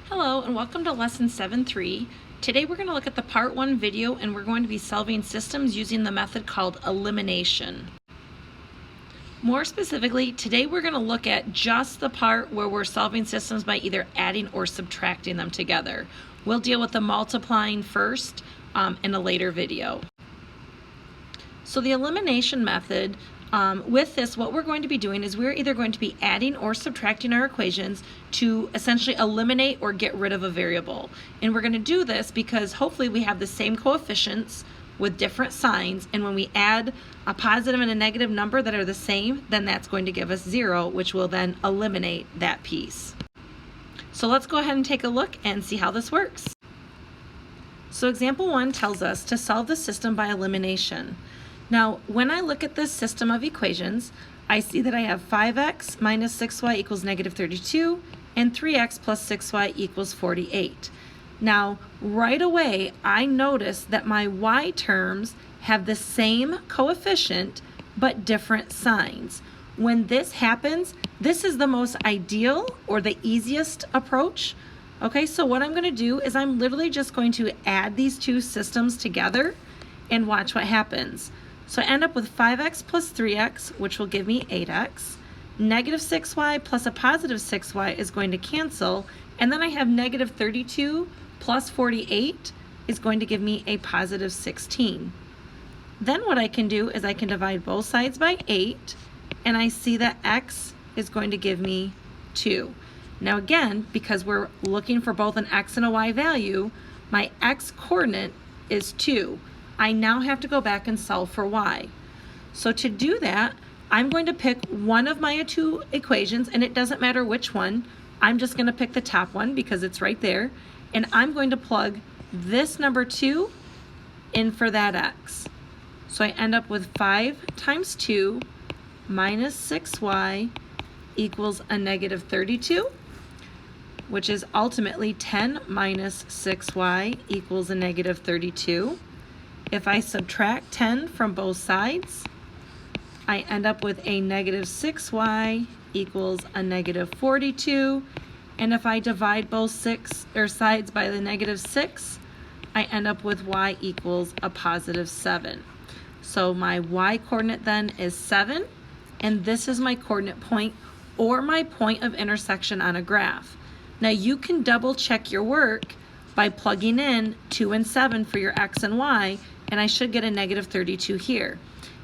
Hello and welcome to lesson 7.3. Today we're going to look at the part 1 video and we're going to be solving systems using the method called elimination. More specifically, today we're going to look at just the part where we're solving systems by either adding or subtracting them together. We'll deal with the multiplying first in a later video. So the elimination method, with this, what we're going to be doing is we're either going to be adding or subtracting our equations to essentially eliminate or get rid of a variable. And we're going to do this because hopefully we have the same coefficients with different signs, and when we add a positive and a negative number that are the same, then that's going to give us 0, which will then eliminate that piece. So let's go ahead and take a look and see how this works. So example 1 tells us to solve the system by elimination. Now, when I look at this system of equations, I see that I have 5x minus 6y equals negative 32 and 3x plus 6y equals 48. Now, right away, I notice that my y terms have the same coefficient but different signs. When this happens, this is the most ideal or the easiest approach. Okay, so what I'm going to do is I'm literally just going to add these two systems together and watch what happens. So I end up with 5x plus 3x, which will give me 8x. Negative 6y plus a positive 6y is going to cancel, and then I have negative 32 plus 48 is going to give me a positive 16. Then what I can do is I can divide both sides by 8, and I see that x is going to give me 2. Now again, because we're looking for both an x and a y value, my x coordinate is 2. I now have to go back and solve for y. So to do that, I'm going to pick one of my two equations, and it doesn't matter which one. I'm just going to pick the top one because it's right there, and I'm going to plug this number 2 in for that x. So I end up with 5 times 2 minus 6y equals a negative 32, which is ultimately 10 minus 6y equals a negative 32. If I subtract 10 from both sides, I end up with a negative 6y equals a negative 42. And if I divide both sides by the negative 6, I end up with y equals a positive 7. So my y coordinate then is 7, and this is my coordinate point or my point of intersection on a graph. Now you can double check your work by plugging in 2 and 7 for your x and y, and I should get a negative 32 here.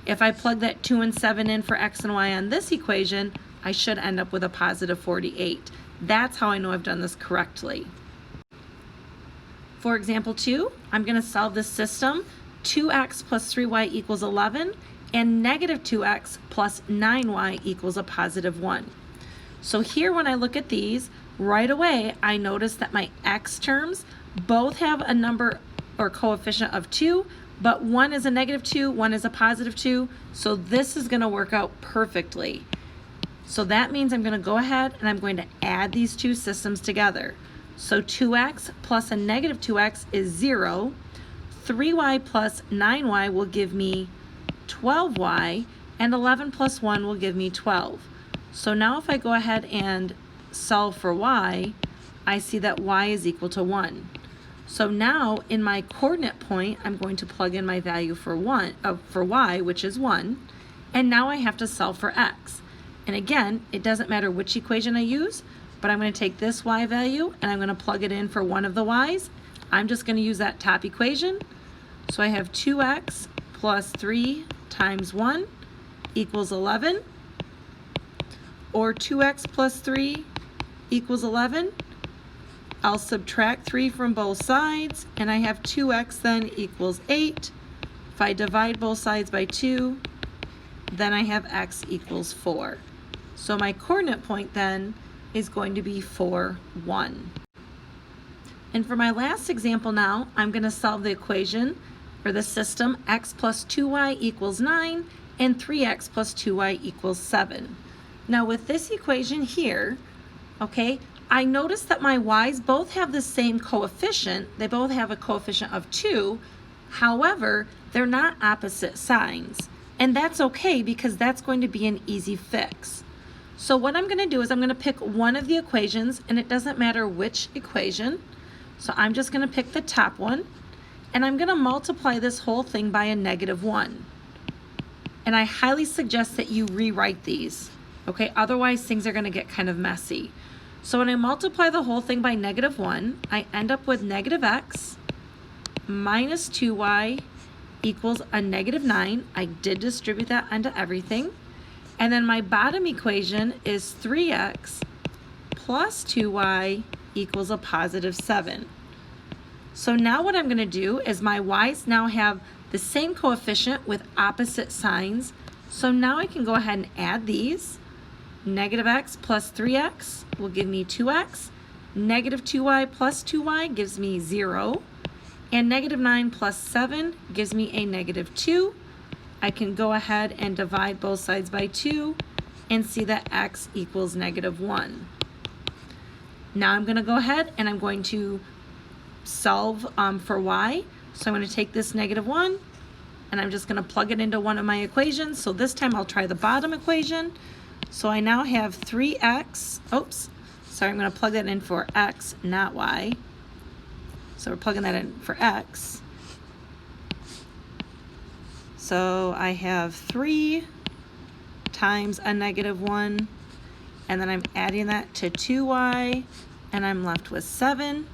If I plug that 2 and 7 in for x and y on this equation, I should end up with a positive 48. That's how I know I've done this correctly. For example 2, I'm going to solve this system. 2x plus 3y equals 11, and negative 2x plus 9y equals a positive 1. So here when I look at these, right away I notice that my x terms both have a number or coefficient of 2, but one is a negative 2, one is a positive 2, so this is going to work out perfectly. So that means I'm going to go ahead and I'm going to add these two systems together. So 2x plus a negative 2x is 0. 3y plus 9y will give me 12y, and 11 plus 1 will give me 12. So now if I go ahead and solve for y, I see that y is equal to 1. So now in my coordinate point, I'm going to plug in my value for y, which is 1, and now I have to solve for x. And again, it doesn't matter which equation I use, but I'm going to take this y value and I'm going to plug it in for one of the y's. I'm just going to use that top equation. So I have 2x plus 3 times 1 equals 11, or 2x plus 3 equals 11. I'll subtract 3 from both sides, and I have 2x then equals 8. If I divide both sides by 2, then I have x equals 4. So my coordinate point then is going to be 4, 1. And for my last example now, I'm going to solve the equation for the system x plus 2y equals 9 and 3x plus 2y equals 7. Now with this equation here, okay, I notice that my y's both have the same coefficient. They both have a coefficient of 2. However, they're not opposite signs. And that's okay because that's going to be an easy fix. So what I'm going to do is I'm going to pick one of the equations, and it doesn't matter which equation. So I'm just going to pick the top one, and I'm going to multiply this whole thing by a -1. And I highly suggest that you rewrite these, okay? Otherwise, things are going to get kind of messy. So when I multiply the whole thing by -1, I end up with -x minus 2y equals a -9. I did distribute that onto everything. And then my bottom equation is 3x plus 2y equals a +7. So now what I'm going to do is my y's now have the same coefficient with opposite signs. So now I can go ahead and add these. -x plus 3x will give me 2x. -2y plus 2y gives me 0. And -9 plus 7 gives me a -2. I can go ahead and divide both sides by 2 and see that x equals -1. Now I'm going to go ahead and I'm going to solve for y. So I'm going to take this -1 and I'm just going to plug it into one of my equations. So this time I'll try the bottom equation. So I now have 3x, oops, sorry, I'm going to plug that in for x, not y. So we're plugging that in for x. So I have 3 times a -1, and then I'm adding that to 2y, and I'm left with 7.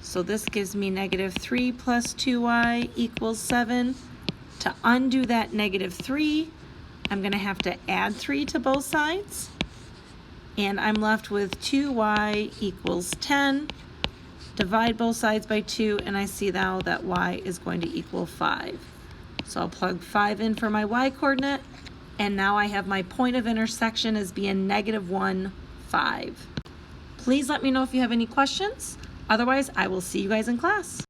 So this gives me -3 plus 2y equals 7. To undo that -3, I'm going to have to add 3 to both sides, and I'm left with 2y equals 10. Divide both sides by 2, and I see now that y is going to equal 5. So I'll plug 5 in for my y coordinate, and now I have my point of intersection as being -1, 5. Please let me know if you have any questions. Otherwise, I will see you guys in class.